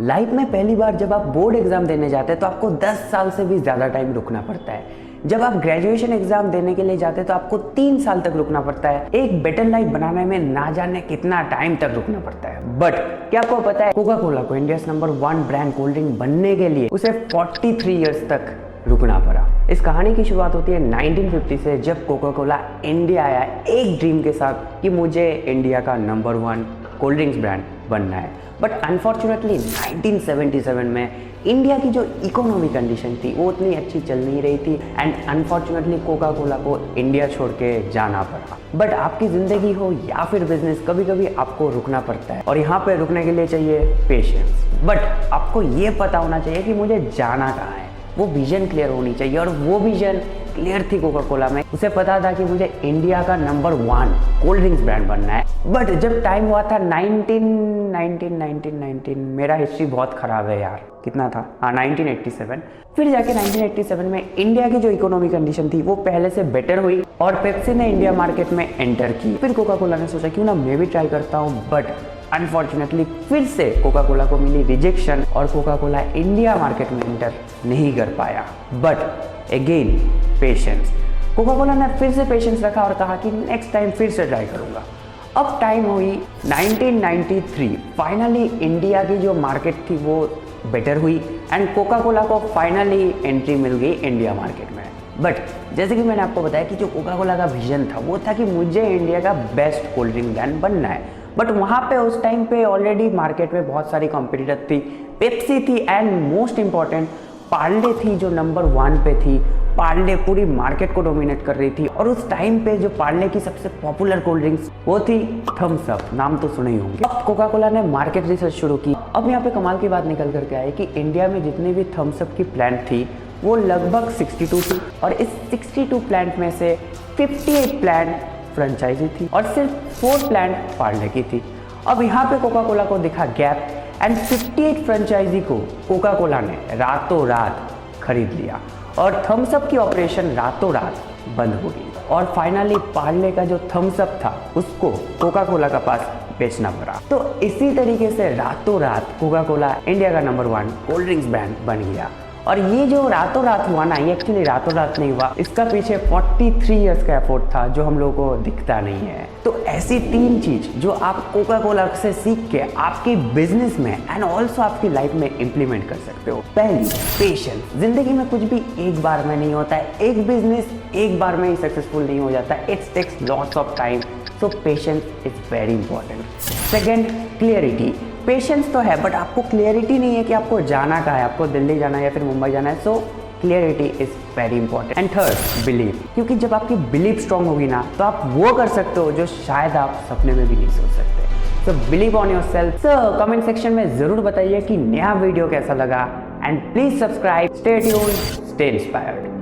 Life में पहली बार जब आप बोर्ड एग्जाम देने जाते हैं तो आपको 10 साल से भी ज़्यादा टाइम रुकना पड़ता है। जब आप ग्रेजुएशन एग्जाम देने के लिए जाते हैं तो आपको 3 साल तक रुकना पड़ता है। एक बेटर लाइफ बनाने में ना जाने कितना टाइम तक रुकना पड़ता है। बट क्या आपको पता है, कोका कोला को India number 1 brand cold drink बनने के लिए उसे 43 ईयर्स तक रुकना पड़ा। इस कहानी की शुरुआत होती है 1950 से, जब कोका कोला इंडिया आया एक ड्रीम के साथ कि मुझे इंडिया का नंबर 1 कोल्ड ड्रिंक्स ब्रांड बनना है। बट अनफॉर्चुनेटली 1977 में इंडिया की जो इकोनॉमी कंडीशन थी वो उतनी अच्छी चल नहीं रही थी एंड अनफॉर्चुनेटली कोका कोला को इंडिया छोड़ के जाना पड़ा। बट आपकी ज़िंदगी हो या फिर बिजनेस, कभी कभी आपको रुकना पड़ता है और यहाँ पे रुकने के लिए चाहिए पेशेंस। बट आपको ये पता होना चाहिए कि मुझे जाना कहाँ है, वो विजन क्लियर होनी चाहिए। और वो विजन क्लियर थी कोका कोला में। उसे पता था कि मुझे इंडिया का नंबर 1 कोल्ड ड्रिंक्स ब्रांड बनना है। बट जब टाइम हुआ था 1919 मेरा हिस्ट्री बहुत ख़राब है यार, कितना था, हाँ 1987। फिर जाके 1987 में इंडिया की जो इकोनॉमी कंडीशन थी वो पहले से बेटर हुई और पेप्सी ने इंडिया मार्केट में एंटर की। फिर कोका कोला ने सोचा क्यों ना मैं भी ट्राई करता हूँ। बट अनफॉर्चुनेटली फिर से कोका कोला को मिली रिजेक्शन और कोका कोला इंडिया मार्केट में एंटर नहीं कर पाया। But again patience, Coca Cola ने फिर से पेशेंस रखा और कहा कि नेक्स्ट टाइम फिर से ट्राई करूंगा। अब टाइम हुई 1993। फाइनली इंडिया की जो मार्केट थी वो बेटर हुई एंड कोका कोला को फाइनली एंट्री मिल गई इंडिया मार्केट में। बट जैसे कि मैंने आपको बताया कि जो कोका कोला का विजन था वो था कि मुझे इंडिया का बेस्ट कोल्ड ड्रिंक ब्रांड बनना है। बट वहाँ पे उस टाइम पे ऑलरेडी मार्केट में बहुत सारी कॉम्पिटिटर थी। पेप्सी थी एंड मोस्ट इम्पॉर्टेंट पार्ले थी जो नंबर 1 पे थी। पार्ले पूरी मार्केट को डोमिनेट कर रही थी और उस टाइम पे जो पार्ले की सबसे पॉपुलर कोल्ड ड्रिंक्स वो थी थम्स अप, नाम तो सुने ही होंगे। अब कोका कोला ने मार्केट रिसर्च शुरू की। अब यहाँ पे कमाल की बात निकल करके आई कि इंडिया में जितनी भी थम्स अप की प्लांट थी वो लगभग 62 थी और इस 62 प्लांट में से 58 प्लांट फ्रेंचाइजी थी और सिर्फ 4 प्लांट पार्ले की थी। अब यहाँ पे कोका कोला को दिखा गैप एंड 58 फ्रेंचाइजी को कोका कोला ने रातों रात खरीद लिया और थम्स अप की ऑपरेशन रातों रात बंद हो गई और फाइनली पार्ले का जो थम्स अप था उसको कोका कोला का पास बेचना पड़ा। तो इसी तरीके से रातों रात कोका कोला इंडिया का नंबर 1 कोल्ड ड्रिंक्स ब्रांड बन गया। और ये जो रातों रात हुआ ना, ये एक्चुअली रातों रात नहीं हुआ, इसका पीछे 43 इयर्स का एफर्ट था जो हम लोगों को दिखता नहीं है। तो ऐसी 3 चीज जो आप कोका कोला से सीख के आपके बिजनेस में एंड ऑल्सो आपकी लाइफ में इंप्लीमेंट कर सकते हो। पहली, पेशेंस। जिंदगी में कुछ भी एक बार में नहीं होता है, एक बिजनेस एक बार में ही सक्सेसफुल नहीं हो जाता, it's takes lots of time. So patience is very important. Second, clarity. Patience तो है बट आपको क्लियरिटी नहीं है कि आपको जाना कहाँ है, आपको दिल्ली जाना है या फिर मुंबई जाना है। So clarity is very important. And third, believe. क्योंकि जब आपकी बिलीव स्ट्रांग होगी ना तो आप वो कर सकते हो जो शायद आप सपने में भी नहीं सोच सकते। So believe on your self. So comment section में जरूर बताइए कि नया वीडियो कैसा लगा and please subscribe, stay tuned, stay inspired.